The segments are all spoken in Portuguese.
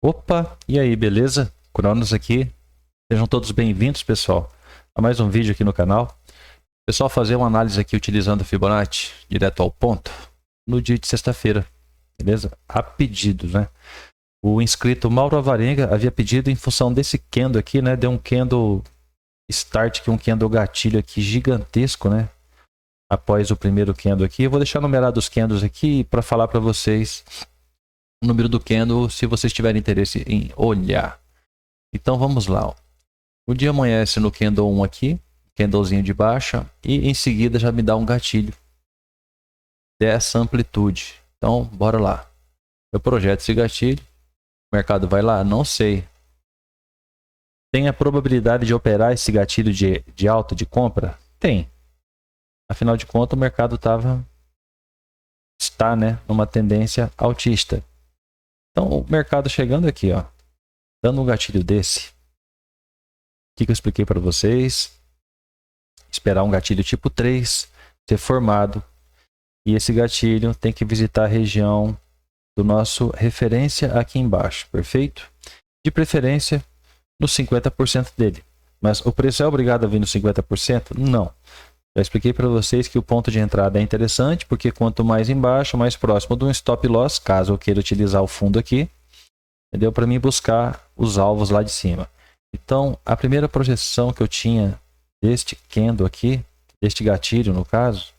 Opa, e aí, beleza? Cronos aqui. Sejam todos bem-vindos, pessoal, a mais um vídeo aqui no canal. Pessoal, fazer uma análise aqui utilizando o Fibonacci, direto ao ponto, no dia de sexta-feira, beleza? A pedido, né? O inscrito Mauro Avarenga havia pedido em função desse candle aqui, né? Deu um candle start, que é um candle gatilho aqui gigantesco, né? Após o primeiro candle aqui. Eu vou deixar numerado os candles aqui para falar para vocês o número do candle, se vocês tiverem interesse em olhar. Então vamos lá, ó. O dia amanhece no candle 1 aqui, candlezinho de baixa, e em seguida já me dá um gatilho dessa amplitude. Então, bora lá. Eu projeto esse gatilho, o mercado vai lá? Não sei. Tem a probabilidade de operar esse gatilho de alta, de compra? Tem. Afinal de contas, o mercado está, né, numa tendência altista. Então, o mercado chegando aqui, ó, dando um gatilho desse, o que eu expliquei para vocês? Esperar um gatilho tipo 3 ser formado. E esse gatilho tem que visitar a região do nosso referência aqui embaixo, perfeito? De preferência, no 50% dele. Mas o preço é obrigado a vir no 50%? Não. Já expliquei para vocês que o ponto de entrada é interessante, porque quanto mais embaixo, mais próximo de um stop loss, caso eu queira utilizar o fundo aqui, entendeu? Para mim buscar os alvos lá de cima. Então, a primeira projeção que eu tinha deste candle aqui, deste gatilho no caso,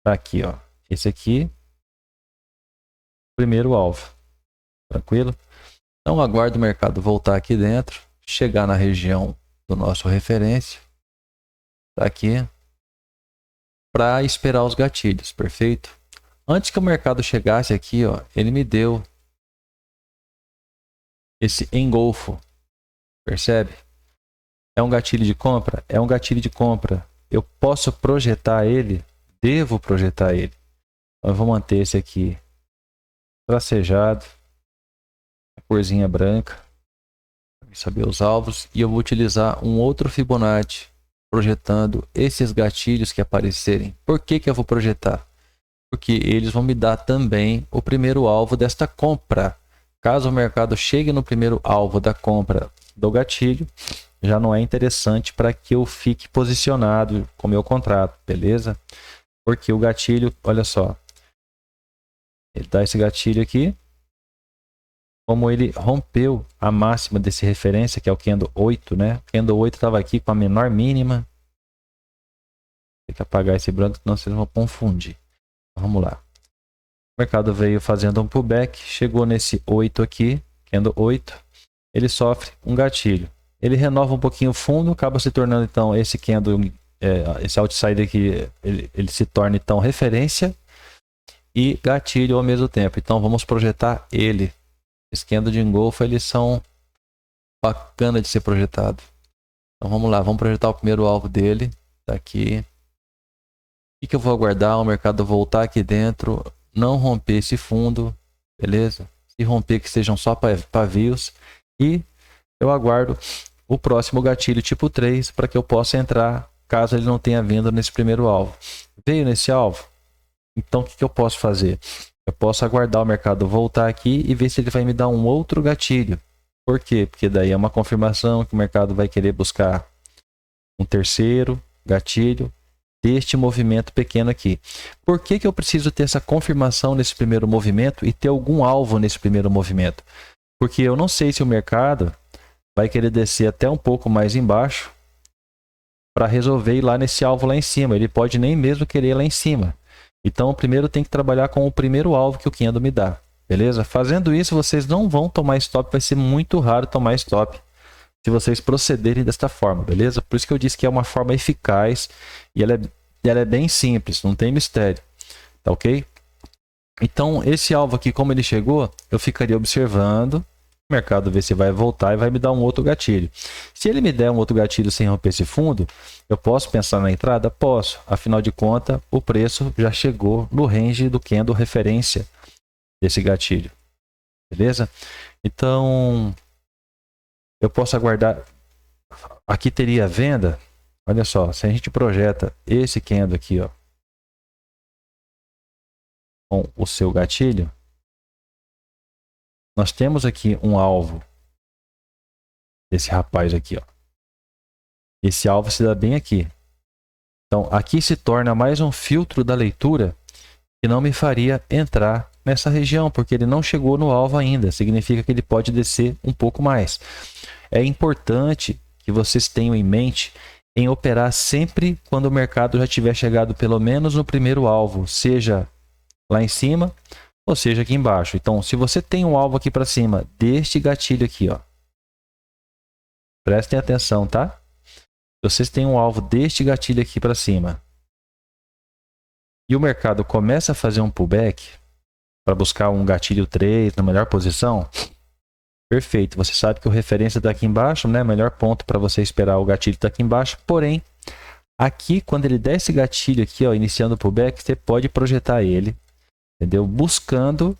tá aqui, ó. Esse aqui, primeiro alvo. Tranquilo? Então, aguardo o mercado voltar aqui dentro, chegar na região do nosso referência, tá aqui, para esperar os gatilhos, perfeito? Antes que o mercado chegasse aqui, ó, ele me deu esse engolfo, percebe? É um gatilho de compra? É um gatilho de compra. Eu posso projetar ele? Devo projetar ele. Então, eu vou manter esse aqui tracejado, a corzinha branca, para saber os alvos, e eu vou utilizar um outro Fibonacci projetando esses gatilhos que aparecerem. Por que eu vou projetar? Porque eles vão me dar também o primeiro alvo desta compra. Caso o mercado chegue no primeiro alvo da compra do gatilho, já não é interessante para que eu fique posicionado com o meu contrato, beleza? Porque o gatilho, olha só, ele dá esse gatilho aqui, como ele rompeu a máxima desse referência, que é o candle 8, né? O candle 8 estava aqui com a menor mínima. Tem que apagar esse branco, senão vocês vão confundir. Vamos lá. O mercado veio fazendo um pullback, chegou nesse 8 aqui, candle 8. Ele sofre um gatilho. Ele renova um pouquinho o fundo, acaba se tornando então esse candle, esse outsider aqui, ele se torna então referência e gatilho ao mesmo tempo. Então vamos projetar ele. Esse candle de engolfo, eles são bacana de ser projetado. Então vamos lá, vamos projetar o primeiro alvo dele. Tá aqui. O que eu vou aguardar? O mercado voltar aqui dentro, não romper esse fundo, beleza? Se romper, que sejam só pavios. E eu aguardo o próximo gatilho tipo 3 para que eu possa entrar, caso ele não tenha vindo nesse primeiro alvo. Veio nesse alvo? Então o que eu posso fazer? Eu posso aguardar o mercado voltar aqui e ver se ele vai me dar um outro gatilho. Por quê? Porque daí é uma confirmação que o mercado vai querer buscar um terceiro gatilho deste movimento pequeno aqui. Por que eu preciso ter essa confirmação nesse primeiro movimento e ter algum alvo nesse primeiro movimento? Porque eu não sei se o mercado vai querer descer até um pouco mais embaixo para resolver ir lá nesse alvo lá em cima. Ele pode nem mesmo querer ir lá em cima. Então, primeiro tem que trabalhar com o primeiro alvo que o candle me dá, beleza? Fazendo isso, vocês não vão tomar stop, vai ser muito raro tomar stop se vocês procederem desta forma, beleza? Por isso que eu disse que é uma forma eficaz e ela é bem simples, não tem mistério, tá ok? Então, esse alvo aqui, como ele chegou, eu ficaria observando o mercado ver se vai voltar e vai me dar um outro gatilho. Se ele me der um outro gatilho sem romper esse fundo, eu posso pensar na entrada? Posso. Afinal de contas, o preço já chegou no range do candle referência desse gatilho. Beleza? Então, eu posso aguardar. Aqui teria venda. Olha só, se a gente projeta esse candle aqui, ó, com o seu gatilho, nós temos aqui um alvo desse rapaz aqui, ó. Esse alvo se dá bem aqui. Então, aqui se torna mais um filtro da leitura que não me faria entrar nessa região, porque ele não chegou no alvo ainda. Significa que ele pode descer um pouco mais. É importante que vocês tenham em mente em operar sempre quando o mercado já tiver chegado pelo menos no primeiro alvo, seja lá em cima ou seja aqui embaixo. Então, se você tem um alvo aqui para cima deste gatilho aqui, ó, prestem atenção, tá? Se vocês têm um alvo deste gatilho aqui para cima e o mercado começa a fazer um pullback para buscar um gatilho 3 na melhor posição, perfeito. Você sabe que o referência está aqui embaixo, né? Melhor ponto para você esperar o gatilho está aqui embaixo. Porém, aqui, quando ele der esse gatilho aqui, ó, iniciando o pullback, você pode projetar ele, entendeu? Buscando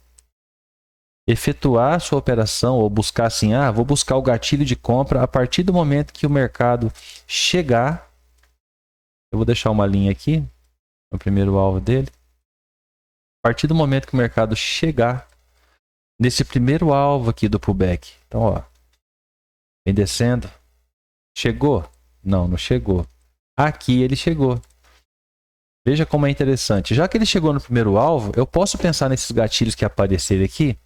efetuar a sua operação ou buscar assim, vou buscar o gatilho de compra a partir do momento que o mercado chegar. Eu vou deixar uma linha aqui no primeiro alvo dele. A partir do momento que o mercado chegar nesse primeiro alvo aqui do pullback. Então, ó, vem descendo. Chegou? Não, não chegou. Aqui ele chegou. Veja como é interessante. Já que ele chegou no primeiro alvo, eu posso pensar nesses gatilhos que aparecerem aqui.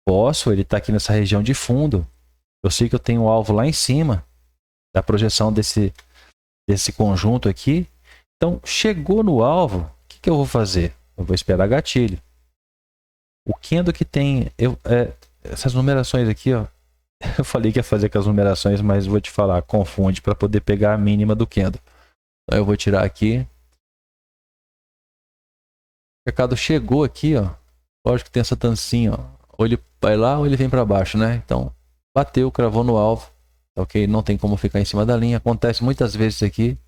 Posso, ele está aqui nessa região de fundo. Eu sei que eu tenho um alvo lá em cima da projeção desse conjunto aqui. Então, chegou no alvo, o que eu vou fazer? Eu vou esperar gatilho. O candle que tem... essas numerações aqui, ó. Eu falei que ia fazer com as numerações, mas vou te falar, confunde para poder pegar a mínima do candle. Então, eu vou tirar aqui. O mercado chegou aqui, ó. Lógico que tem essa dancinha, ó. Ou ele vai lá ou ele vem para baixo, né? Então, bateu, cravou no alvo. Ok? Não tem como ficar em cima da linha. Acontece muitas vezes aqui.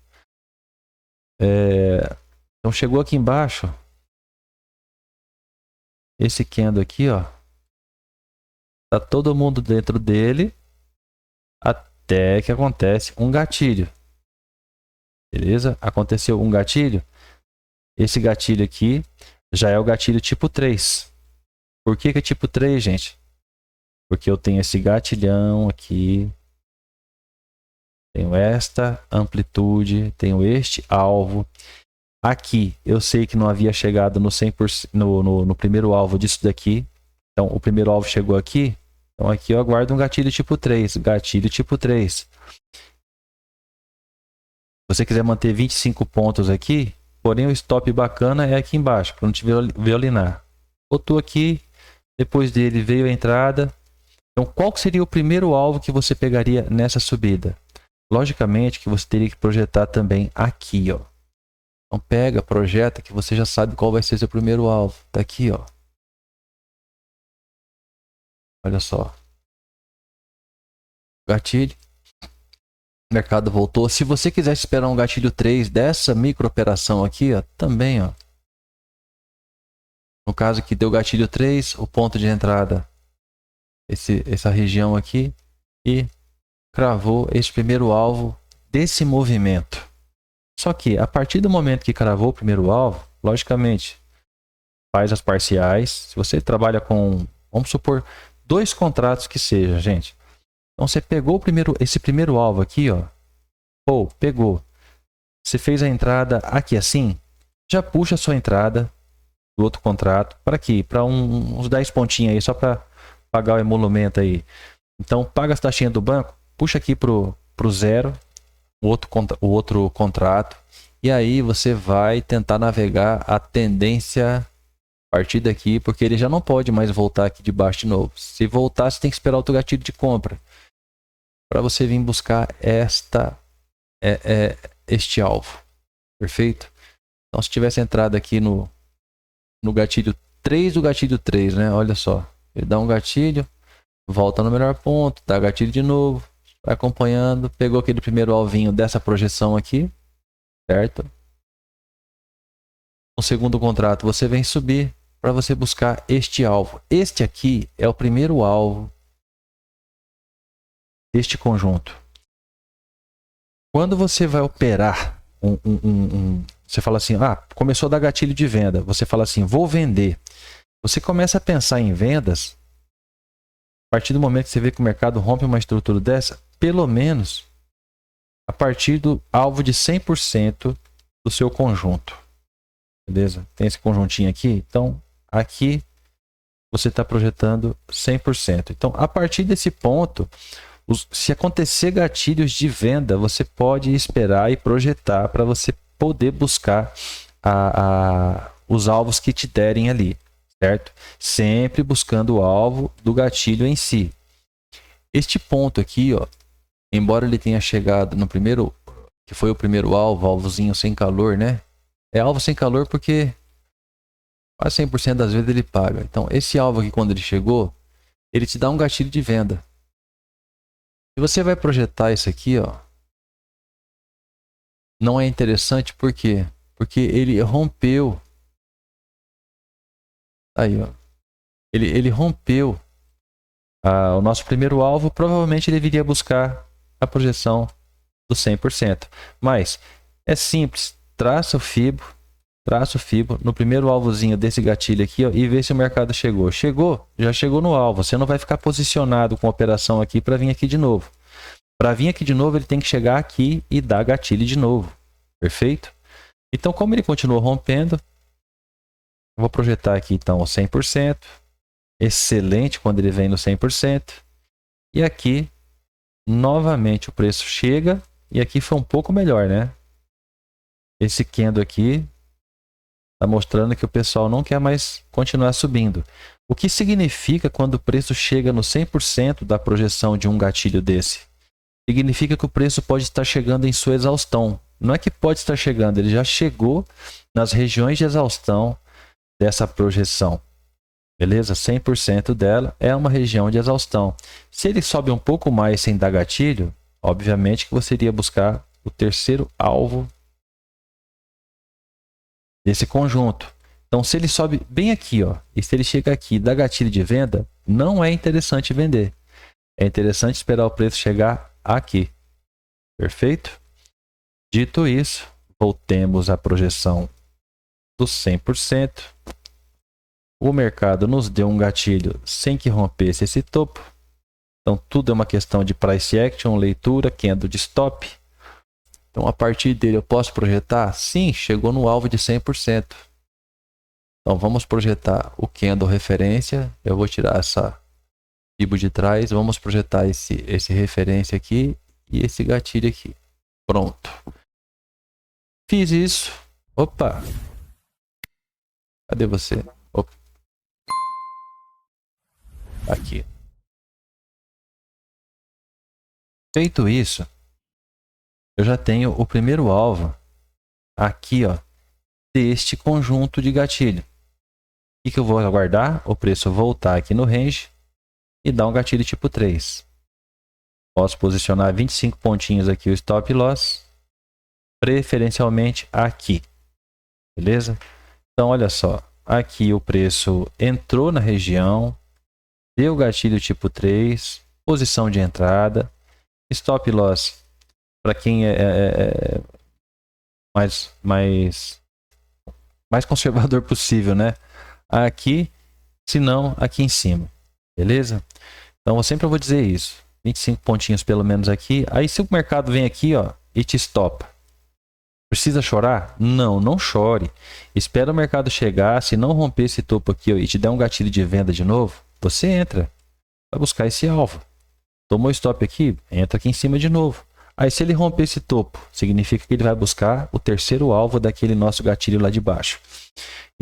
Então, chegou aqui embaixo. Esse candle aqui, ó. Tá todo mundo dentro dele. Até que acontece um gatilho. Beleza? Aconteceu um gatilho. Esse gatilho aqui já é o gatilho tipo 3. Por que é tipo 3, gente? Porque eu tenho esse gatilhão aqui. Tenho esta amplitude. Tenho este alvo. Aqui, eu sei que não havia chegado no 100%, no primeiro alvo disso daqui. Então, o primeiro alvo chegou aqui. Então, aqui eu aguardo um gatilho tipo 3. Gatilho tipo 3. Se você quiser manter 25 pontos aqui, porém o stop bacana é aqui embaixo, para não te violinar. Botou aqui. Depois dele veio a entrada. Então, qual seria o primeiro alvo que você pegaria nessa subida? Logicamente que você teria que projetar também aqui, ó. Então, pega, projeta, que você já sabe qual vai ser seu primeiro alvo. Tá aqui, ó. Olha só. Gatilho. O mercado voltou. Se você quiser esperar um gatilho 3 dessa micro operação aqui, ó, também, ó. No caso que deu gatilho 3, o ponto de entrada, essa região aqui, e cravou esse primeiro alvo desse movimento. Só que, a partir do momento que cravou o primeiro alvo, logicamente, faz as parciais. Se você trabalha com, vamos supor, 2 contratos que seja, gente. Então, você pegou esse primeiro alvo aqui, ó. Ou, pegou. Você fez a entrada aqui assim, já puxa a sua entrada do outro contrato. Para quê? Para uns 10 pontinhos aí, só para pagar o emolumento aí. Então, paga as taxinhas do banco, puxa aqui pro zero, o outro contrato. E aí você vai tentar navegar a tendência a partir daqui, porque ele já não pode mais voltar aqui de baixo de novo. Se voltar, você tem que esperar outro gatilho de compra para você vir buscar este alvo. Perfeito? Então, se tivesse entrado aqui no gatilho 3 do gatilho 3, né? Olha só. Ele dá um gatilho, volta no melhor ponto, dá gatilho de novo, vai acompanhando, pegou aquele primeiro alvinho dessa projeção aqui, certo? No segundo contrato, você vem subir para você buscar este alvo. Este aqui é o primeiro alvo deste conjunto. Quando você vai operar você fala assim, começou a dar gatilho de venda. Você fala assim, vou vender. Você começa a pensar em vendas partir do momento que você vê que o mercado rompe uma estrutura dessa, pelo menos a partir do alvo de 100% do seu conjunto. Beleza? Tem esse conjuntinho aqui. Então, aqui você está projetando 100%. Então, a partir desse ponto, se acontecer gatilhos de venda, você pode esperar e projetar para você poder buscar os alvos que te derem ali, certo? Sempre buscando o alvo do gatilho em si. Este ponto aqui, ó, embora ele tenha chegado no primeiro, que foi o primeiro alvo, alvozinho sem calor, né? É alvo sem calor porque quase 100% das vezes ele paga. Então, esse alvo aqui, quando ele chegou, ele te dá um gatilho de venda. Se você vai projetar isso aqui, ó, não é interessante, por quê? Porque ele rompeu. Aí, ó. Ele rompeu o nosso primeiro alvo. Provavelmente ele viria buscar a projeção do 100%. Mas é simples. Traça o Fibo no primeiro alvozinho desse gatilho aqui, ó, e vê se o mercado chegou. Chegou? Já chegou no alvo. Você não vai ficar posicionado com a operação aqui para vir aqui de novo. Para vir aqui de novo, ele tem que chegar aqui e dar gatilho de novo. Perfeito? Então, como ele continuou rompendo, eu vou projetar aqui então o 100%. Excelente quando ele vem no 100%. E aqui, novamente, o preço chega. E aqui foi um pouco melhor, né? Esse candle aqui está mostrando que o pessoal não quer mais continuar subindo. O que significa quando o preço chega no 100% da projeção de um gatilho desse? Significa que o preço pode estar chegando em sua exaustão. Não é que pode estar chegando, ele já chegou nas regiões de exaustão dessa projeção. Beleza? 100% dela é uma região de exaustão. Se ele sobe um pouco mais sem dar gatilho, obviamente que você iria buscar o terceiro alvo desse conjunto. Então, se ele sobe bem aqui, ó, e se ele chega aqui e dá gatilho de venda, não é interessante vender. É interessante esperar o preço chegar aqui. Perfeito? Dito isso, voltemos à projeção do 100%. O mercado nos deu um gatilho sem que rompesse esse topo. Então, tudo é uma questão de price action, leitura, candle de stop. Então, a partir dele, eu posso projetar? Sim, chegou no alvo de 100%. Então, vamos projetar o candle referência. Eu vou tirar essa Fibo de trás. Vamos projetar esse referência aqui e esse gatilho aqui. Pronto. Fiz isso. Opa! Cadê você? Opa. Aqui. Feito isso, eu já tenho o primeiro alvo aqui, ó, deste conjunto de gatilho. O que eu vou aguardar? O preço voltar aqui no range e dar um gatilho tipo 3. Posso posicionar 25 pontinhos aqui o stop loss, preferencialmente aqui. Beleza? Então, olha só. Aqui o preço entrou na região, deu gatilho tipo 3, posição de entrada, stop loss para quem é mais conservador possível, né? Aqui, se não, aqui em cima. Beleza? Então, eu sempre vou dizer isso. 25 pontinhos pelo menos aqui. Aí, se o mercado vem aqui, ó, e te stopa, precisa chorar? Não, não chore. Espera o mercado chegar. Se não romper esse topo aqui, ó, e te der um gatilho de venda de novo, você entra. Vai buscar esse alvo. Tomou stop aqui, entra aqui em cima de novo. Aí, se ele romper esse topo, significa que ele vai buscar o terceiro alvo daquele nosso gatilho lá de baixo.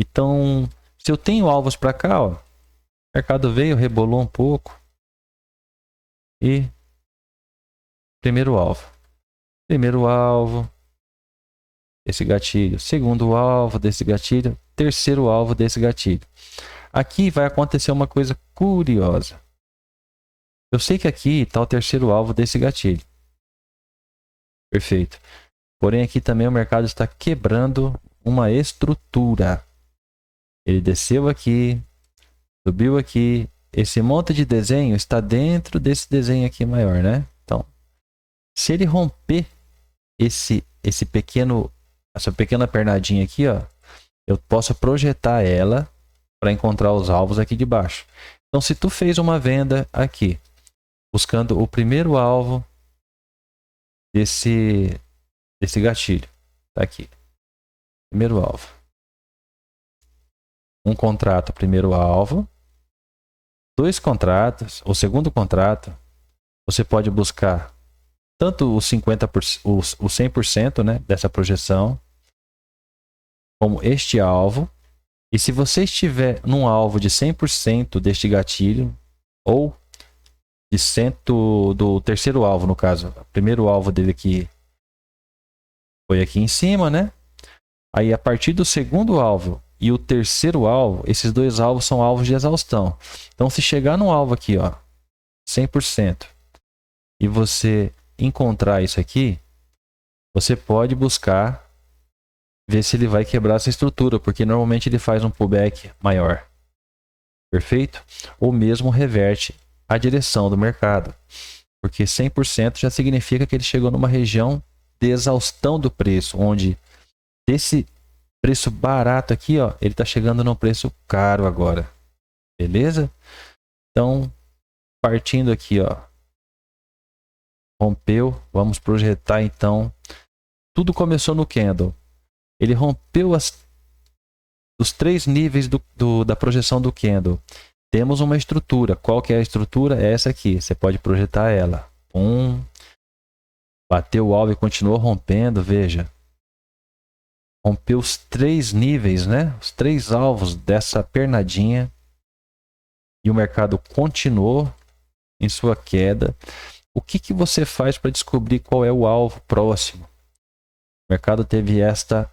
Então, se eu tenho alvos para cá, ó, o mercado veio, rebolou um pouco. E primeiro alvo. Primeiro alvo, esse gatilho. Segundo alvo desse gatilho. Terceiro alvo desse gatilho. Aqui vai acontecer uma coisa curiosa. Eu sei que aqui está o terceiro alvo desse gatilho. Perfeito. Porém, aqui também o mercado está quebrando uma estrutura. Ele desceu aqui, subiu aqui. Esse monte de desenho está dentro desse desenho aqui maior, né? Então, se ele romper essa pequena pernadinha aqui, ó, eu posso projetar ela para encontrar os alvos aqui de baixo. Então, se tu fez uma venda aqui, buscando o primeiro alvo desse gatilho, tá aqui, primeiro alvo. Um contrato, primeiro alvo. 2 contratos, o segundo contrato, você pode buscar tanto os 50%, o 100%, né, dessa projeção, como este alvo. E se você estiver num alvo de 100% deste gatilho, ou de 100 do terceiro alvo, no caso, o primeiro alvo dele aqui foi aqui em cima, né? Aí a partir do segundo alvo e o terceiro alvo, esses dois alvos são alvos de exaustão. Então, se chegar num alvo aqui, ó, 100%, e você encontrar isso aqui, você pode buscar ver se ele vai quebrar essa estrutura, porque normalmente ele faz um pullback maior. Perfeito? Ou mesmo reverte a direção do mercado, porque 100% já significa que ele chegou numa região de exaustão do preço, onde desse preço barato aqui, ó, ele está chegando num preço caro agora. Beleza? Então, partindo aqui, ó, rompeu, vamos projetar então. Tudo começou no candle. Ele rompeu os 3 níveis da projeção do candle. Temos uma estrutura. Qual que é a estrutura? É essa aqui. Você pode projetar ela. Bateu o alvo e continuou rompendo. Veja. Rompeu os 3 níveis, né? Os 3 alvos dessa pernadinha. E o mercado continuou em sua queda. O que você faz para descobrir qual é o alvo próximo? O mercado teve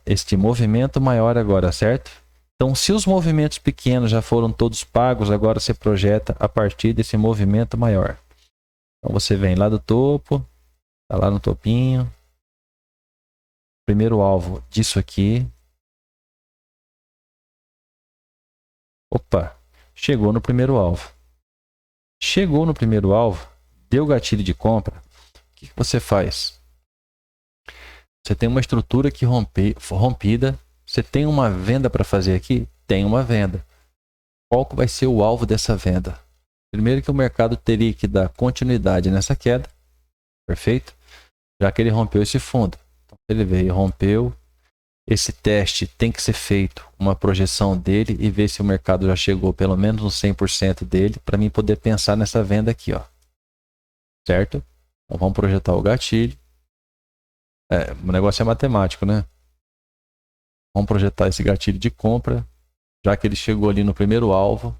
este movimento maior agora, certo? Então, se os movimentos pequenos já foram todos pagos, agora você projeta a partir desse movimento maior. Então, você vem lá do topo, tá lá no topinho. Primeiro alvo disso aqui. Opa, chegou no primeiro alvo. Chegou no primeiro alvo, deu gatilho de compra. O que você faz? Você tem uma estrutura que rompida. Você tem uma venda para fazer aqui? Tem uma venda. Qual que vai ser o alvo dessa venda? Primeiro que o mercado teria que dar continuidade nessa queda. Perfeito? Já que ele rompeu esse fundo. Então, ele veio e rompeu. Esse teste tem que ser feito, uma projeção dele e ver se o mercado já chegou pelo menos no 100% dele, para mim poder pensar nessa venda aqui, ó. Certo? Então vamos projetar o gatilho. O negócio é matemático, né? Vamos projetar esse gatilho de compra, já que ele chegou ali no primeiro alvo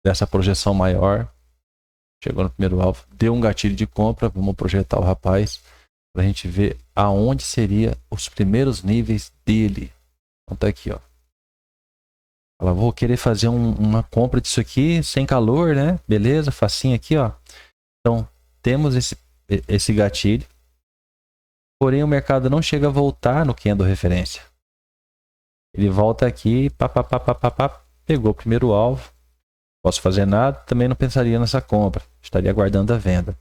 dessa projeção maior. Chegou no primeiro alvo, deu um gatilho de compra, vamos projetar o rapaz para a gente ver aonde seria os primeiros níveis dele. Então tá aqui, ó. Ela vou querer fazer uma compra disso aqui sem calor, né? Beleza, facinho aqui, ó. Então temos esse gatilho. Porém, o mercado não chega a voltar no candle referência. Ele volta aqui, pegou o primeiro alvo. Posso fazer nada, também não pensaria nessa compra. Estaria aguardando a venda.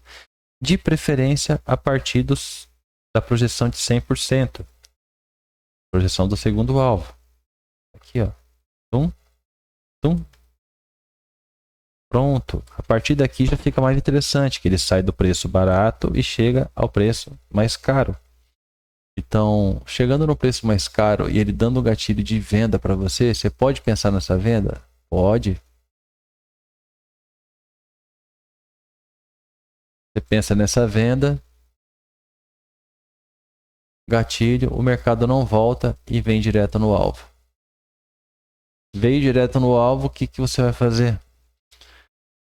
De preferência, a partir da projeção de 100%. Projeção do segundo alvo. Aqui, ó. Tum, tum. Pronto. A partir daqui já fica mais interessante, que ele sai do preço barato e chega ao preço mais caro. Então, chegando no preço mais caro e ele dando um gatilho de venda para você, você pode pensar nessa venda? Pode. Você pensa nessa venda, gatilho, o mercado não volta e vem direto no alvo. Veio direto no alvo, o que você vai fazer?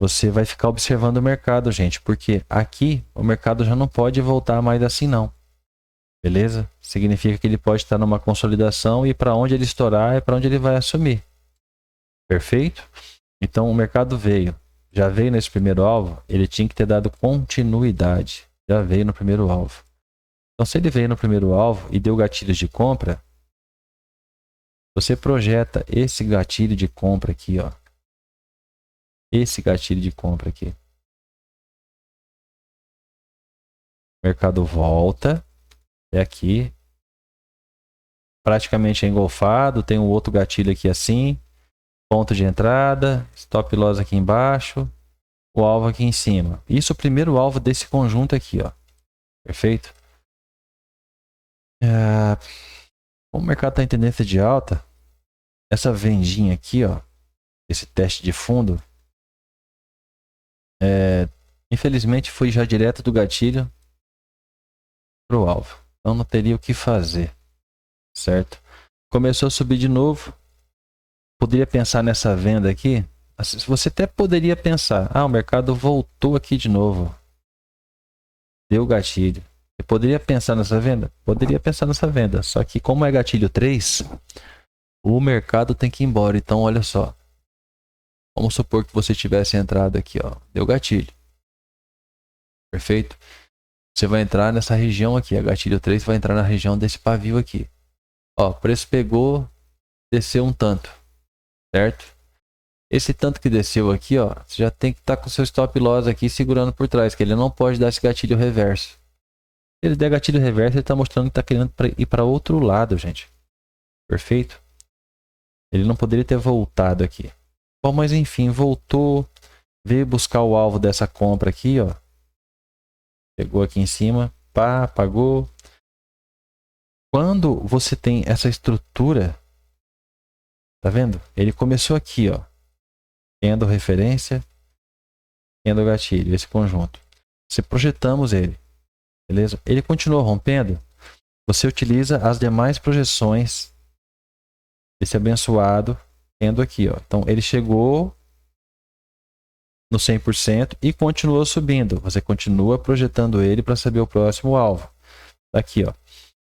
Você vai ficar observando o mercado, gente, porque aqui o mercado já não pode voltar mais assim não. Beleza? Significa que ele pode estar numa consolidação e para onde ele estourar é para onde ele vai assumir. Perfeito? Então o mercado já veio nesse primeiro alvo, ele tinha que ter dado continuidade. Já veio no primeiro alvo. Então se ele veio no primeiro alvo e deu gatilhos de compra, você projeta esse gatilho de compra aqui, ó. Esse gatilho de compra aqui. O mercado volta. É aqui. Praticamente é engolfado. Tem um outro gatilho aqui assim. ponto de entrada, stop loss aqui embaixo, o alvo aqui em cima. Isso é o primeiro alvo desse conjunto aqui, ó. Perfeito? Como o mercado está em tendência de alta, essa vendinha aqui, ó, esse teste de fundo, infelizmente foi já direto do gatilho para o alvo. Então não teria o que fazer, certo? Começou a subir de novo. Poderia pensar nessa venda aqui. Você até poderia pensar, o mercado voltou aqui de novo. Deu gatilho. Você poderia pensar nessa venda? Poderia pensar nessa venda. Só que como é gatilho 3, o mercado tem que ir embora. Então, olha só. Vamos supor que você tivesse entrado aqui, ó. Deu gatilho. Perfeito? Você vai entrar nessa região aqui. A gatilho 3 vai entrar na região desse pavio aqui. Ó, o preço pegou, desceu um tanto. Certo? Esse tanto que desceu aqui, ó, você já tem que estar com o seu stop loss aqui segurando por trás, que ele não pode dar esse gatilho reverso. Se ele der gatilho reverso, ele está mostrando que está querendo ir para outro lado, gente. Perfeito? Ele não poderia ter voltado aqui. Bom, mas enfim, voltou, veio buscar o alvo dessa compra aqui, ó. Pegou aqui em cima, pá, pagou. Quando você tem essa estrutura, tá vendo? Ele começou aqui, ó. Candle referência, candle gatilho, esse conjunto. Se projetamos ele, beleza? Ele continuou rompendo, você utiliza as demais projeções desse abençoado candle aqui, ó. Então ele chegou no 100% e continuou subindo. Você continua projetando ele para saber o próximo alvo. Aqui, ó.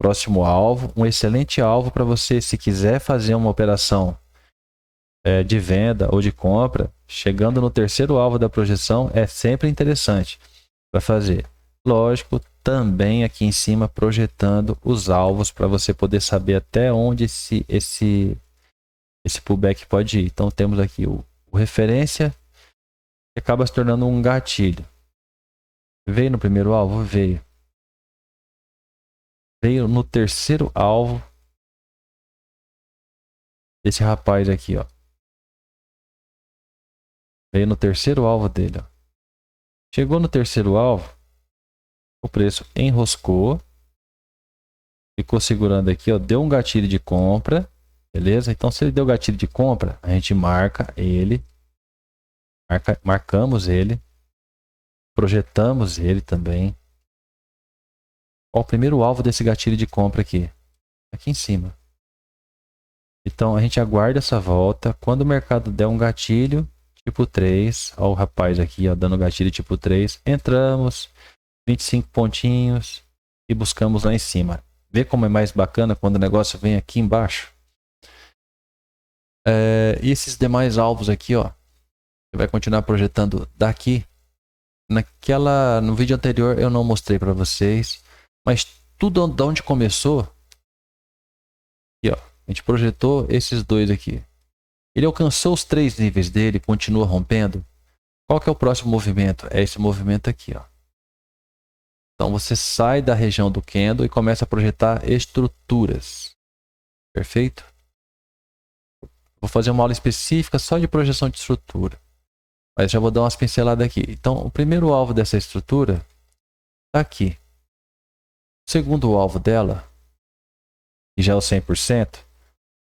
Próximo alvo, um excelente alvo para você, se quiser fazer uma operação de venda ou de compra, chegando no terceiro alvo da projeção, é sempre interessante para fazer. Lógico, também aqui em cima projetando os alvos para você poder saber até onde esse pullback pode ir. Então temos aqui o referência, que acaba se tornando um gatilho. Veio no primeiro alvo? Veio. Veio no terceiro alvo desse rapaz aqui, ó. Veio no terceiro alvo dele, ó. Chegou no terceiro alvo, o preço enroscou, ficou segurando aqui, ó, deu um gatilho de compra, beleza? Então, se ele deu gatilho de compra, a gente marca ele, marcamos ele, projetamos ele também. Qual o primeiro alvo desse gatilho de compra aqui? Aqui em cima. Então, a gente aguarda essa volta. Quando o mercado der um gatilho, tipo 3, ó o rapaz aqui, ó, dando gatilho tipo 3, entramos, 25 pontinhos e buscamos lá em cima. Vê como é mais bacana quando o negócio vem aqui embaixo? E esses demais alvos aqui, ó, você vai continuar projetando daqui. No vídeo anterior eu não mostrei para vocês, mas tudo de onde começou, aqui, ó, a gente projetou esses dois aqui. Ele alcançou os 3 níveis dele, continua rompendo. Qual que é o próximo movimento? É esse movimento aqui, ó. Então você sai da região do candle e começa a projetar estruturas. Perfeito? Vou fazer uma aula específica só de projeção de estrutura. Mas já vou dar umas pinceladas aqui. Então, o primeiro alvo dessa estrutura está aqui. O segundo alvo dela, que já é o 100%,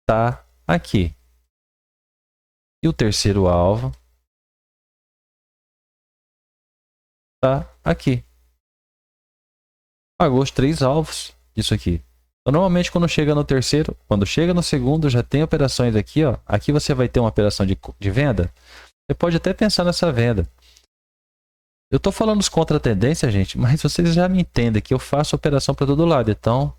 está aqui. E o terceiro alvo está aqui. Pagou os 3 alvos disso aqui. Então, normalmente, quando chega no terceiro, quando chega no segundo, já tem operações aqui, ó. Aqui você vai ter uma operação de venda. Você pode até pensar nessa venda. Eu estou falando os contra-tendências, gente, mas vocês já me entendem que eu faço operação para todo lado. Então,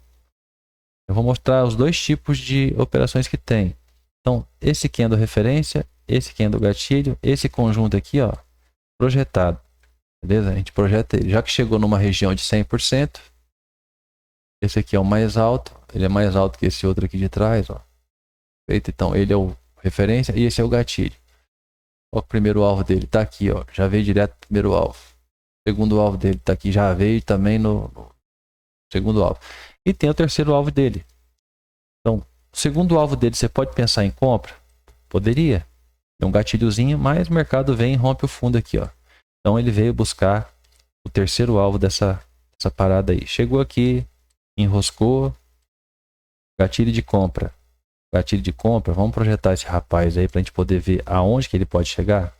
eu vou mostrar os 2 tipos de operações que tem. Então, esse candle referência, esse candle gatilho, esse conjunto aqui, ó, projetado. Beleza? A gente projeta ele. Já que chegou numa região de 100%, esse aqui é o mais alto. Ele é mais alto que esse outro aqui de trás, ó. Feito? Então, ele é o referência e esse é o gatilho. Ó, o primeiro alvo dele está aqui, ó. Já veio direto no primeiro alvo. O segundo alvo dele está aqui, já veio também no segundo alvo. E tem o terceiro alvo dele. Então, o segundo alvo dele, você pode pensar em compra? Poderia. É um gatilhozinho, mas o mercado vem e rompe o fundo aqui, ó. Então ele veio buscar o terceiro alvo dessa parada aí. Chegou aqui, enroscou, gatilho de compra. Gatilho de compra, vamos projetar esse rapaz aí para a gente poder ver aonde que ele pode chegar.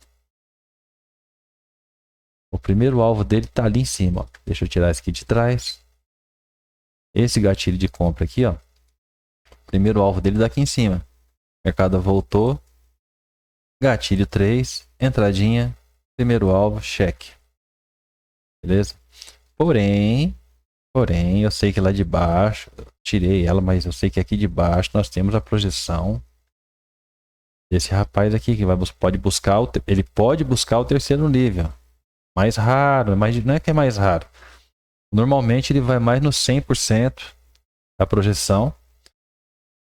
O primeiro alvo dele está ali em cima, ó. Deixa eu tirar esse aqui de trás. Esse gatilho de compra aqui, ó. O primeiro alvo dele daqui em cima. O mercado voltou. Gatilho 3, entradinha, primeiro alvo, cheque. Beleza? Porém, eu sei que lá de baixo, eu tirei ela, mas eu sei que aqui de baixo nós temos a projeção desse rapaz aqui, que pode buscar, ele pode buscar o terceiro nível. Mais raro, não é que é mais raro. Normalmente ele vai mais no 100% da projeção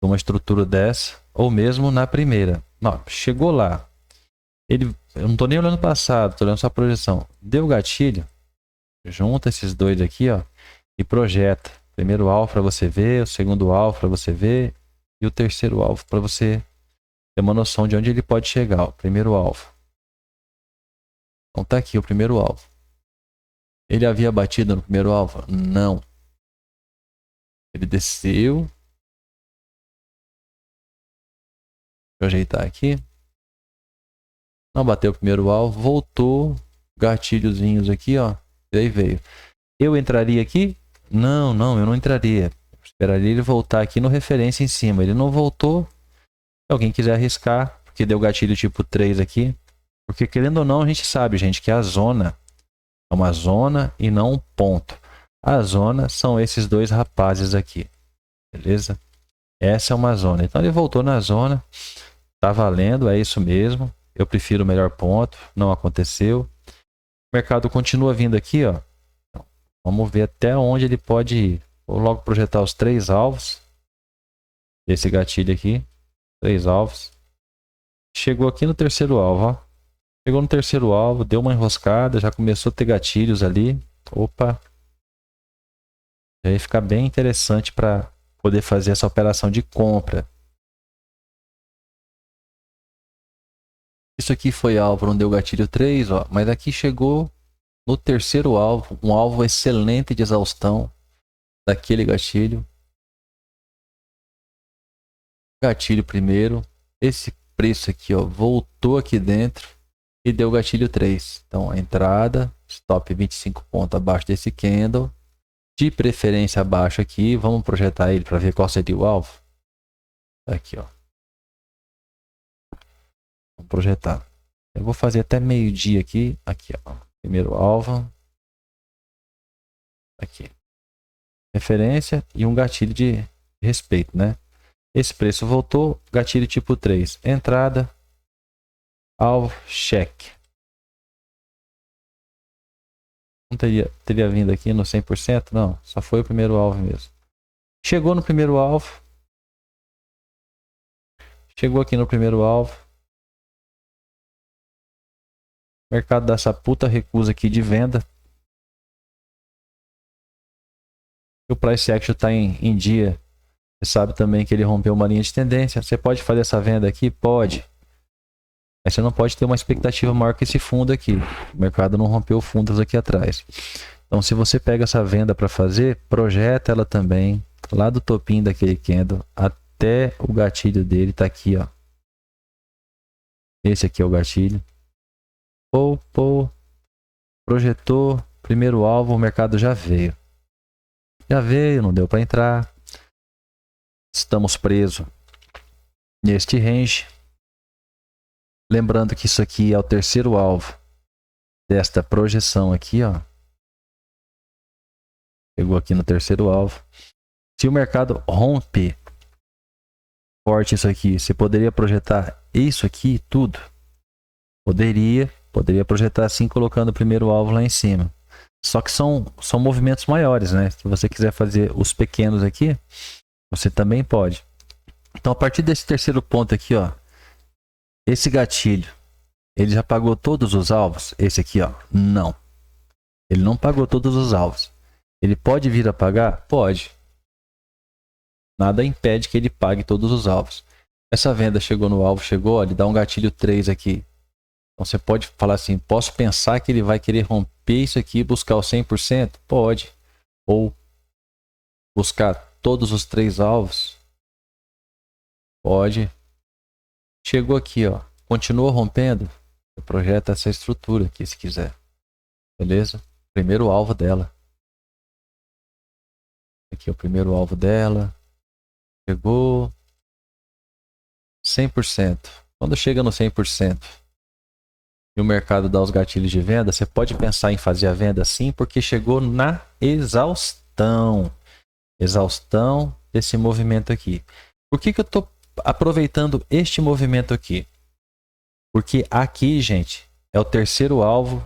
de uma estrutura dessa, ou mesmo na primeira. Não, chegou lá. Eu não estou nem olhando o passado, estou olhando só a projeção. Deu o gatilho, junta esses dois aqui, ó, e projeta. Primeiro alvo para você ver, o segundo alvo para você ver, e o terceiro alvo para você ter uma noção de onde ele pode chegar. Ó, primeiro alvo. Então tá aqui o primeiro alvo. Ele havia batido no primeiro alvo? Não. Ele desceu. Deixa eu ajeitar aqui. Não bateu o primeiro alvo. Voltou. Gatilhozinhos aqui, ó. E aí veio. Eu entraria aqui? Não, eu não entraria. Eu esperaria ele voltar aqui no referência em cima. Ele não voltou. Se alguém quiser arriscar, porque deu gatilho tipo 3 aqui. Porque querendo ou não, a gente sabe, gente, que a zona é uma zona e não um ponto. A zona são esses dois rapazes aqui. Beleza? Essa é uma zona. Então ele voltou na zona. Tá valendo, é isso mesmo. Eu prefiro o melhor ponto. Não aconteceu. O mercado continua vindo aqui, ó. Então, vamos ver até onde ele pode ir. Vou logo projetar os 3 alvos. Esse gatilho aqui. 3 alvos. Chegou aqui no terceiro alvo, ó. Chegou no terceiro alvo, deu uma enroscada, já começou a ter gatilhos ali. Opa! Já ia ficar bem interessante para poder fazer essa operação de compra. Isso aqui foi alvo, não deu gatilho 3, ó, mas aqui chegou no terceiro alvo, um alvo excelente de exaustão daquele gatilho. Gatilho primeiro, esse preço aqui, ó, voltou aqui dentro e deu gatilho 3. Então a entrada, stop 25 pontos abaixo desse candle, de preferência abaixo aqui, vamos projetar ele para ver qual seria o alvo. Aqui, ó. Vamos projetar. Eu vou fazer até meio-dia aqui. Aqui, ó. Primeiro alvo. Aqui. Referência e um gatilho de respeito, né? Esse preço voltou. Gatilho tipo 3. Entrada. Alvo. Cheque. Não teria vindo aqui no 100%? Não. Só foi o primeiro alvo mesmo. Chegou no primeiro alvo. Chegou aqui no primeiro alvo. O mercado dá essa puta recusa aqui de venda. O price action está em dia. Você sabe também que ele rompeu uma linha de tendência. Você pode fazer essa venda aqui? Pode. Mas você não pode ter uma expectativa maior que esse fundo aqui. O mercado não rompeu fundos aqui atrás. Então, se você pega essa venda para fazer, projeta ela também lá do topinho daquele candle até o gatilho dele. Tá aqui, ó. Esse aqui é o gatilho. Projetou, primeiro alvo, o mercado já veio. Já veio, não deu para entrar. Estamos presos neste range. Lembrando que isso aqui é o terceiro alvo desta projeção aqui, ó. Pegou aqui no terceiro alvo. Se o mercado rompe forte isso aqui, você poderia projetar isso aqui tudo? Poderia projetar assim, colocando o primeiro alvo lá em cima. Só que são movimentos maiores, né? Se você quiser fazer os pequenos aqui, você também pode. Então, a partir desse terceiro ponto aqui, ó, esse gatilho, ele já pagou todos os alvos? Esse aqui, ó, não. Ele não pagou todos os alvos. Ele pode vir a pagar? Pode. Nada impede que ele pague todos os alvos. Essa venda chegou no alvo, chegou, ó, ele dá um gatilho 3 aqui. Então você pode falar assim, posso pensar que ele vai querer romper isso aqui e buscar o 100%? Pode. Ou buscar todos os 3 alvos? Pode. Chegou aqui, ó, continua rompendo, você projeta essa estrutura aqui se quiser. Beleza? Primeiro alvo dela. Aqui é o primeiro alvo dela. Chegou 100%. Quando chega no 100% e o mercado dá os gatilhos de venda, você pode pensar em fazer a venda sim, porque chegou na exaustão. Exaustão desse movimento aqui. Por que eu estou aproveitando este movimento aqui? Porque aqui, gente, é o terceiro alvo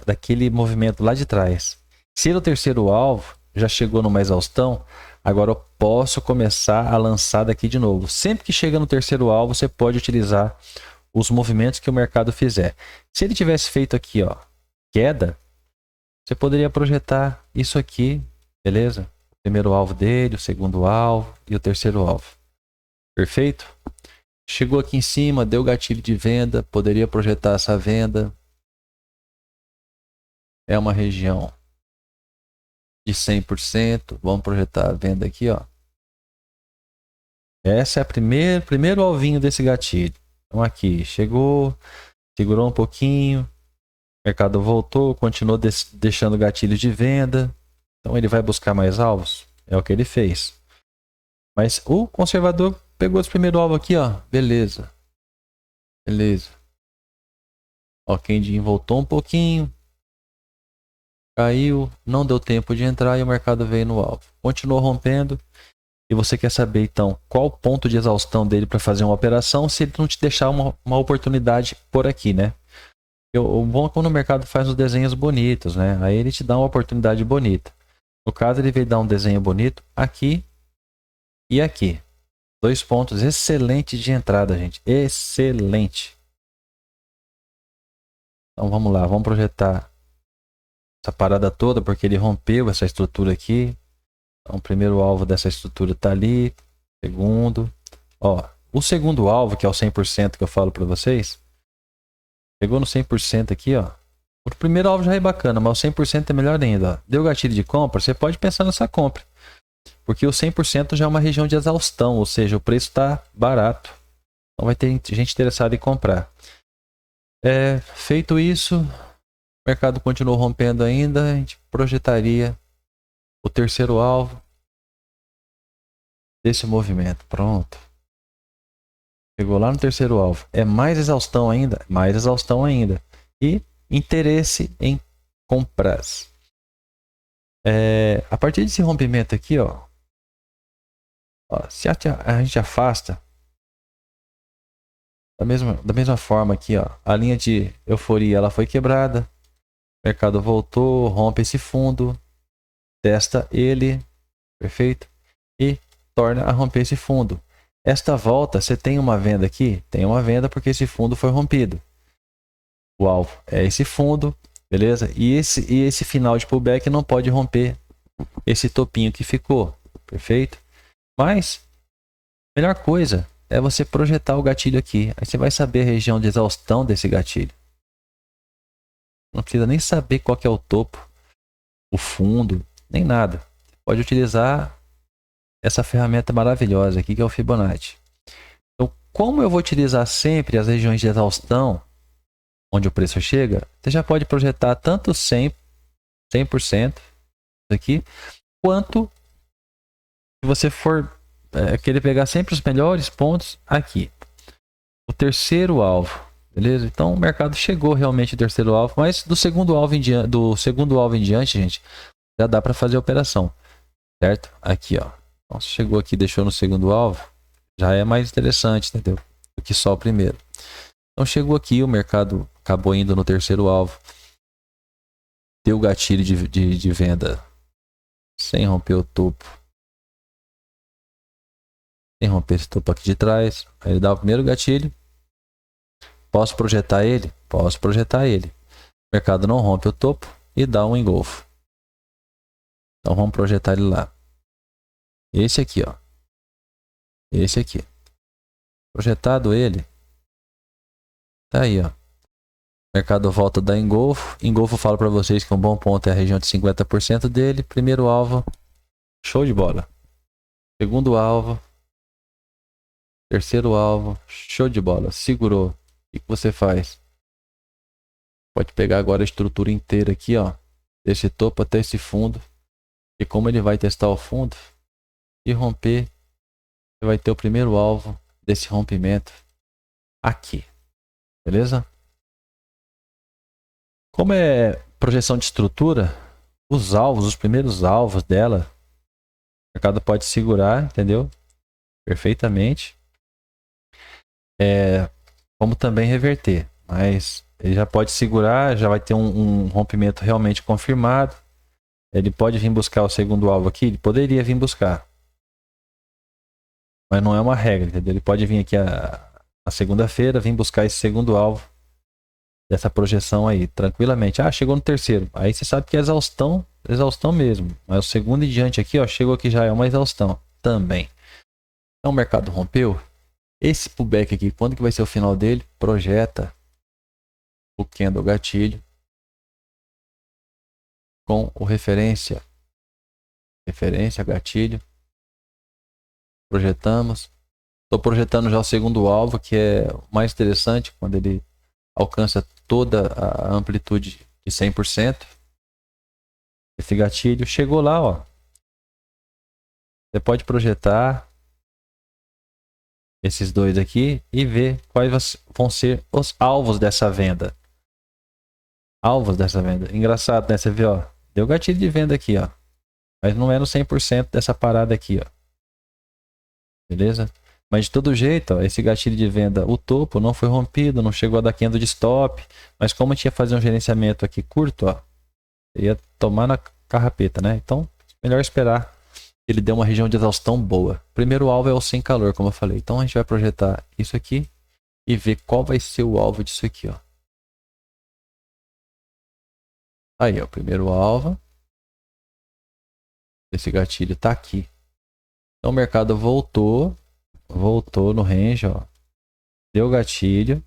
daquele movimento lá de trás. Se o terceiro alvo já chegou numa exaustão, agora eu posso começar a lançar daqui de novo. Sempre que chega no terceiro alvo, você pode utilizar os movimentos que o mercado fizer. Se ele tivesse feito aqui, ó, queda, você poderia projetar isso aqui, beleza? O primeiro alvo dele, o segundo alvo e o terceiro alvo. Perfeito? Chegou aqui em cima, deu gatilho de venda, poderia projetar essa venda. É uma região de 100%. Vamos projetar a venda aqui, ó. Essa é a primeiro alvinho desse gatilho. Então aqui, chegou, segurou um pouquinho, o mercado voltou, continuou deixando gatilho de venda. Então ele vai buscar mais alvos? É o que ele fez. Mas o conservador pegou esse primeiro alvo aqui, ó. Beleza. Beleza. Ó, Kendin voltou um pouquinho. Caiu, não deu tempo de entrar e o mercado veio no alvo. Continuou rompendo. E você quer saber, então, qual o ponto de exaustão dele para fazer uma operação se ele não te deixar uma oportunidade por aqui, né? O bom é quando o mercado faz os desenhos bonitos, né? Aí ele te dá uma oportunidade bonita. No caso, ele veio dar um desenho bonito aqui e aqui. 2 pontos excelentes de entrada, gente. Excelente. Então vamos lá, vamos projetar essa parada toda, porque ele rompeu essa estrutura aqui. Então, o primeiro alvo dessa estrutura está ali. Segundo. Ó, o segundo alvo, que é o 100% que eu falo para vocês, chegou no 100% aqui, ó. O primeiro alvo já é bacana, mas o 100% é melhor ainda. Ó. Deu gatilho de compra, você pode pensar nessa compra. Porque o 100% já é uma região de exaustão, ou seja, o preço está barato. Então vai ter gente interessada em comprar. Feito isso, o mercado continuou rompendo ainda, a gente projetaria o terceiro alvo desse movimento. Pronto. Chegou lá no terceiro alvo. É mais exaustão ainda? Mais exaustão ainda. E interesse em compras. A partir desse rompimento aqui, ó, se a gente afasta da mesma forma aqui, ó, a linha de euforia ela foi quebrada. O mercado voltou, rompe esse fundo, testa ele, perfeito? E torna a romper esse fundo. Esta volta, você tem uma venda aqui? Tem uma venda porque esse fundo foi rompido. O alvo é esse fundo, beleza? E esse final de pullback não pode romper esse topinho que ficou, perfeito? Mas, melhor coisa é você projetar o gatilho aqui. Aí você vai saber a região de exaustão desse gatilho. Não precisa nem saber qual que é o topo, o fundo, nem nada. Você pode utilizar essa ferramenta maravilhosa aqui que é o Fibonacci. Então, como eu vou utilizar sempre as regiões de exaustão, onde o preço chega, você já pode projetar tanto 100% aqui, quanto se você for querer pegar sempre os melhores pontos aqui. O terceiro alvo, beleza? Então o mercado chegou realmente ao terceiro alvo, mas do segundo alvo em diante, gente, já dá para fazer a operação, certo? Aqui, ó. Então, se chegou aqui e deixou no segundo alvo, já é mais interessante, entendeu? Do que só o primeiro. Então chegou aqui, o mercado acabou indo no terceiro alvo. Deu gatilho de venda sem romper o topo. Sem romper esse topo aqui de trás. Aí ele dá o primeiro gatilho. Posso projetar ele? Posso projetar ele. O mercado não rompe o topo e dá um engolfo. Então vamos projetar ele lá. Esse aqui, ó. Esse aqui. Projetado ele. Tá aí, ó. Mercado volta da engolfo. Engolfo eu falo para vocês que um bom ponto é a região de 50% dele. Primeiro alvo, show de bola. Segundo alvo, terceiro alvo, show de bola. Segurou. O que você faz? Pode pegar agora a estrutura inteira aqui, ó. Desse topo até esse fundo. E como ele vai testar o fundo e romper, você vai ter o primeiro alvo desse rompimento aqui. Beleza? Como é projeção de estrutura, os alvos, os primeiros alvos dela, o mercado pode segurar, entendeu? Perfeitamente. Como também reverter. Mas ele já pode segurar, já vai ter um rompimento realmente confirmado. Ele pode vir buscar o segundo alvo aqui? Ele poderia vir buscar. Mas não é uma regra, entendeu? Ele pode vir aqui na segunda-feira, vir buscar esse segundo alvo dessa projeção aí, tranquilamente. Ah, chegou no terceiro. Aí você sabe que é exaustão mesmo. Mas o segundo em diante aqui, ó, chegou aqui já é uma exaustão também. Então o mercado rompeu. Esse pullback aqui, quando que vai ser o final dele? Projeta o candle gatilho com o referência gatilho. Projetamos. Estou projetando já o segundo alvo, que é o mais interessante, quando ele alcança toda a amplitude de 100%. Esse gatilho chegou lá, ó. Você pode projetar esses dois aqui e ver quais vão ser os alvos dessa venda. Alvos dessa venda. Engraçado, né? Você vê, ó. Deu gatilho de venda aqui, ó. Mas não é no 100% dessa parada aqui, ó. Beleza? Mas de todo jeito, ó, esse gatilho de venda, o topo não foi rompido, não chegou a dar candle de stop. Mas como tinha que fazer um gerenciamento aqui curto, ó, ia tomar na carrapeta, né? Então, melhor esperar. Ele deu uma região de exaustão boa. Primeiro alvo é o sem calor, como eu falei. Então a gente vai projetar isso aqui e ver qual vai ser o alvo disso aqui, ó. Aí, ó, o primeiro alvo. Esse gatilho tá aqui. Então o mercado voltou no range, ó. Deu gatilho.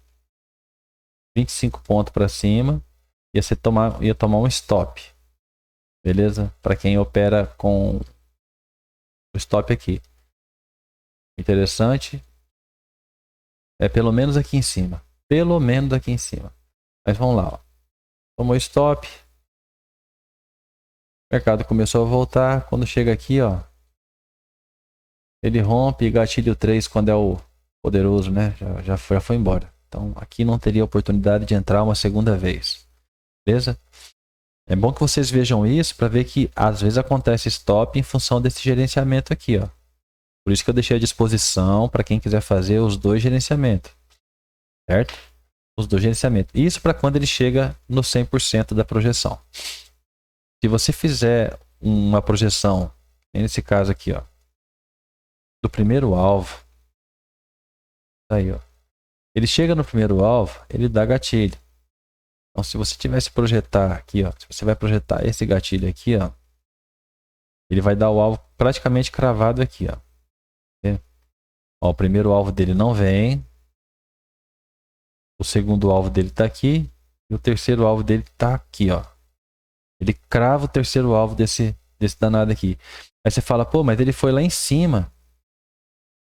25 pontos para cima. Ia tomar um stop. Beleza? Para quem opera com o stop aqui. Interessante. É pelo menos aqui em cima. Pelo menos aqui em cima. Mas vamos lá, ó. Tomou stop. O mercado começou a voltar. Quando chega aqui, ó. Ele rompe gatilho 3 quando é o poderoso, né? Já foi embora. Então aqui não teria oportunidade de entrar uma segunda vez. Beleza? É bom que vocês vejam isso para ver que às vezes acontece stop em função desse gerenciamento aqui, ó. Por isso que eu deixei à disposição para quem quiser fazer os dois gerenciamentos. Certo? Os dois gerenciamentos. Isso para quando ele chega no 100% da projeção. Se você fizer uma projeção, nesse caso aqui, ó, do primeiro alvo, tá aí, ó. Ele chega no primeiro alvo, ele dá gatilho. Então, se você tivesse projetar aqui, ó, se você vai projetar esse gatilho aqui, ó, ele vai dar o alvo praticamente cravado aqui, ó. Ó, o primeiro alvo dele não vem. O segundo alvo dele tá aqui. E o terceiro alvo dele tá aqui, ó. Ele crava o terceiro alvo desse danado aqui. Aí você fala, pô, mas ele foi lá em cima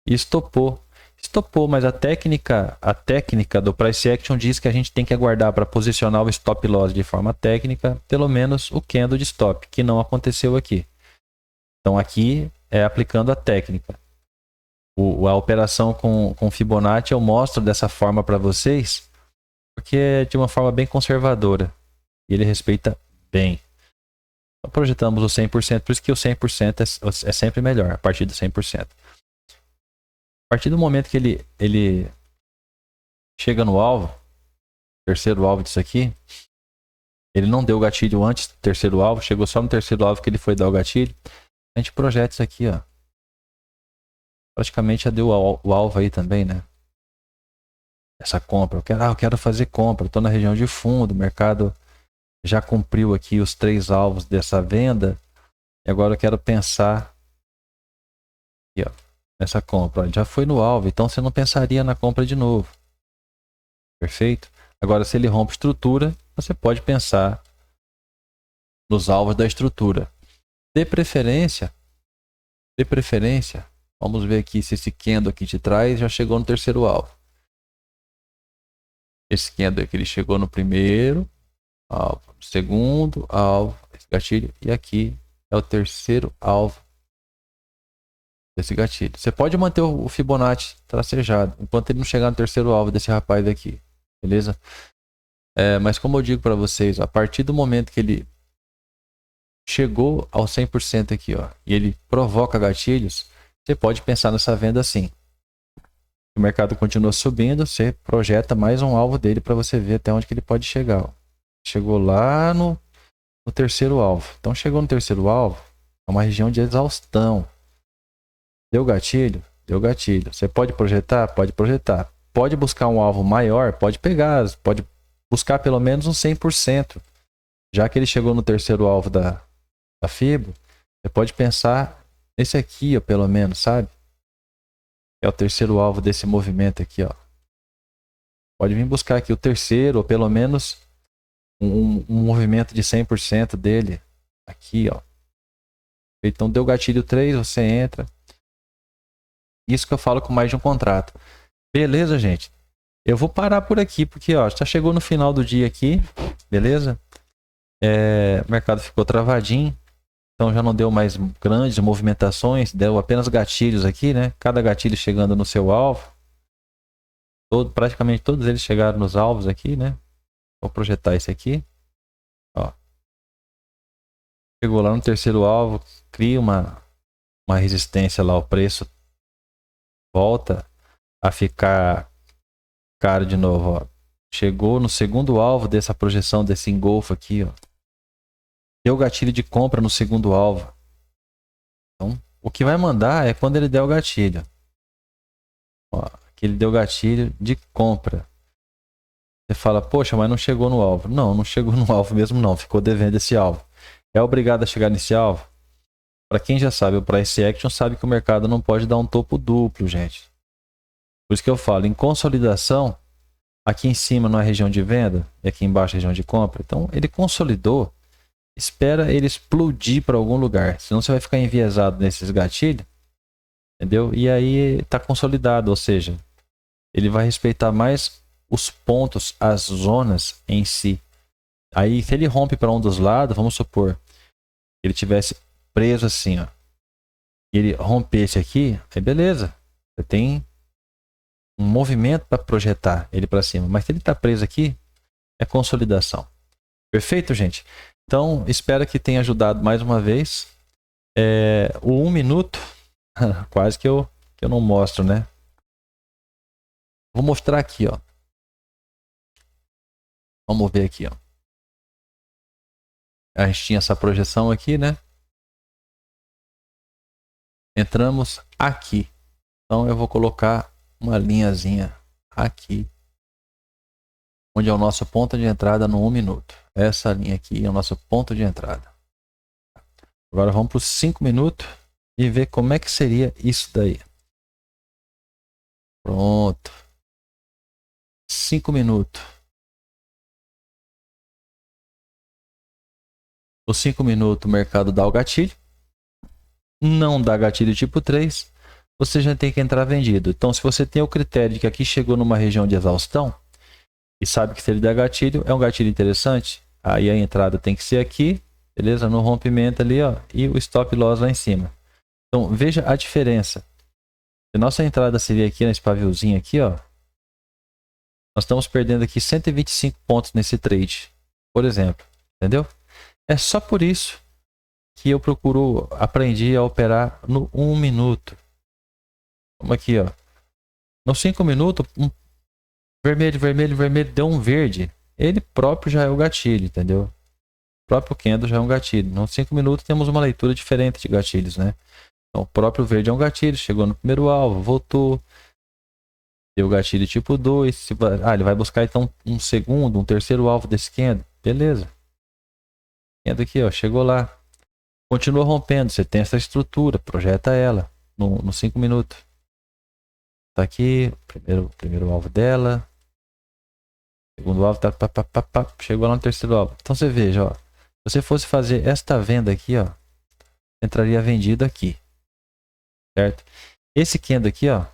e estopou. Estopou, mas a técnica do price action diz que a gente tem que aguardar para posicionar o stop loss de forma técnica, pelo menos o candle de stop, que não aconteceu aqui. Então aqui é aplicando a técnica. A operação com Fibonacci eu mostro dessa forma para vocês, porque é de uma forma bem conservadora. E ele respeita bem. Então, projetamos o 100%, por isso que o 100% é sempre melhor, a partir do 100%. A partir do momento que ele chega no alvo, terceiro alvo disso aqui, ele não deu o gatilho antes do terceiro alvo, chegou só no terceiro alvo que ele foi dar o gatilho, a gente projeta isso aqui, ó. Praticamente já deu o alvo aí também, né? Essa compra, eu quero fazer compra, estou na região de fundo, o mercado já cumpriu aqui os 3 alvos dessa venda, e agora eu quero pensar aqui, ó. Nessa compra. Ele já foi no alvo, então você não pensaria na compra de novo. Perfeito? Agora, se ele rompe estrutura, você pode pensar nos alvos da estrutura. De preferência, vamos ver aqui se esse candle aqui de trás já chegou no terceiro alvo. Esse candle aqui ele chegou no primeiro alvo, no segundo alvo, esse gatilho, e aqui é o terceiro alvo desse gatilho. Você pode manter o Fibonacci tracejado enquanto ele não chegar no terceiro alvo desse rapaz aqui, beleza? Mas como eu digo para vocês, a partir do momento que ele chegou ao 100% aqui, ó, e ele provoca gatilhos, você pode pensar nessa venda assim. O mercado continua subindo, você projeta mais um alvo dele para você ver até onde que ele pode chegar. Ó. Chegou lá no terceiro alvo. Então chegou no terceiro alvo, é uma região de exaustão. Deu gatilho? Deu gatilho. Você pode projetar? Pode projetar. Pode buscar um alvo maior? Pode pegar, pode buscar pelo menos um 100%. Já que ele chegou no terceiro alvo da FIBO, você pode pensar nesse aqui, ó, pelo menos, sabe? É o terceiro alvo desse movimento aqui, ó. Pode vir buscar aqui o terceiro, ou pelo menos um movimento de 100% dele. Aqui, ó. Então deu gatilho 3, você entra. Isso que eu falo com mais de um contrato. Beleza, gente? Eu vou parar por aqui, porque ó, já chegou no final do dia aqui. Beleza? O mercado ficou travadinho. Então já não deu mais grandes movimentações, deu apenas gatilhos aqui, né? Cada gatilho chegando no seu alvo. Praticamente todos eles chegaram nos alvos aqui, né? Vou projetar esse aqui. Ó. Chegou lá no terceiro alvo, cria uma resistência lá, o preço volta a ficar caro de novo. Ó. Chegou no segundo alvo dessa projeção, desse engolfo aqui, ó. Deu gatilho de compra no segundo alvo. Então, o que vai mandar é quando ele der o gatilho. Ó, aqui ele deu gatilho de compra. Você fala, poxa, mas não chegou no alvo. Não, não chegou no alvo mesmo não. Ficou devendo esse alvo. É obrigado a chegar nesse alvo? Para quem já sabe o price action, sabe que o mercado não pode dar um topo duplo, gente. Por isso que eu falo, em consolidação, aqui em cima não é região de venda, e aqui embaixo é região de compra. Então, ele consolidou. Espera ele explodir para algum lugar. Senão você vai ficar enviesado nesses gatilhos. Entendeu? E aí está consolidado. Ou seja, ele vai respeitar mais os pontos, as zonas em si. Aí se ele rompe para um dos lados, vamos supor que ele tivesse preso assim, ó. E ele rompesse aqui, aí beleza. Você tem um movimento para projetar ele para cima. Mas se ele está preso aqui, é consolidação. Perfeito, gente? Então, espero que tenha ajudado mais uma vez. O 1 minuto, quase que eu não mostro, né? Vou mostrar aqui, ó. Vamos ver aqui, ó. A gente tinha essa projeção aqui, né? Entramos aqui. Então, eu vou colocar uma linhazinha aqui, onde é o nosso ponto de entrada no 1 minuto. Essa linha aqui é o nosso ponto de entrada. Agora vamos para os 5 minutos e ver como é que seria isso daí. Pronto. 5 minutos. Nos 5 minutos o mercado dá o gatilho. Não dá gatilho tipo 3. Você já tem que entrar vendido. Então, se você tem o critério de que aqui chegou numa região de exaustão e sabe que se ele der gatilho, é um gatilho interessante, aí a entrada tem que ser aqui, beleza? No rompimento ali, ó, e o stop loss lá em cima. Então, veja a diferença. Se nossa entrada seria aqui nesse paviozinho aqui, ó, nós estamos perdendo aqui 125 pontos nesse trade, por exemplo, entendeu? É só por isso que eu aprendi a operar no 1 minuto. Vamos aqui, ó. No 5 minutos, vermelho, vermelho, vermelho, deu um verde. Ele próprio já é o gatilho, entendeu? O próprio candle já é um gatilho. No 5 minutos temos uma leitura diferente de gatilhos, né? Então, o próprio verde é um gatilho, chegou no primeiro alvo, voltou. Deu gatilho tipo 2. Ele vai buscar então um segundo, um terceiro alvo desse candle. Beleza. Candle aqui, ó, chegou lá. Continua rompendo, você tem essa estrutura, projeta ela no 5 minutos. tá aqui, primeiro alvo dela. Segundo alvo, tá, chegou lá no terceiro alvo. Então você veja, ó, se você fosse fazer esta venda aqui, ó, entraria vendido aqui, certo? Esse candle aqui, ó,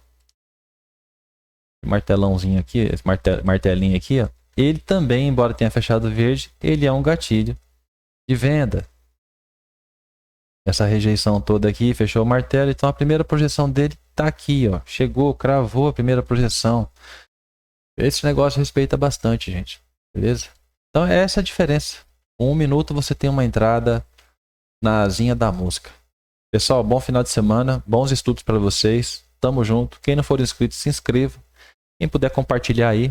martelãozinho aqui, esse martelinho aqui, ó, ele também, embora tenha fechado verde, ele é um gatilho de venda. Essa rejeição toda aqui, fechou o martelo, então a primeira projeção dele tá aqui, ó, chegou, cravou a primeira projeção. Esse negócio respeita bastante, gente, beleza? Então é essa a diferença. Com 1 minuto você tem uma entrada na asinha da mosca. Pessoal, bom final de semana, bons estudos para vocês. Tamo junto. Quem não for inscrito, se inscreva. Quem puder compartilhar aí,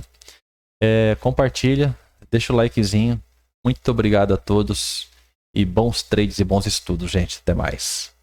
compartilha, deixa o likezinho. Muito obrigado a todos e bons trades e bons estudos, gente. Até mais.